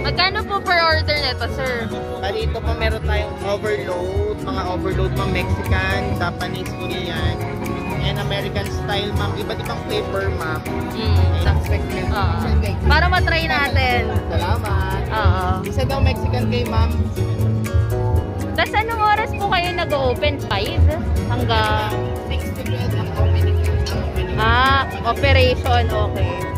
Magkano po per order nito, sir? Bali, ito po meron tayong overload, mga overload mga Mexican, Japanese, Korean, and American style, ma'am. Iba't ibang flavor, ma'am. Para matry natin. Salamat. Oo. Isa daw Mexican kay ma'am. Tapos anong oras po kayo nag-open? 5? Hanggang... 6 to 12 ang opening. Operation. Okay.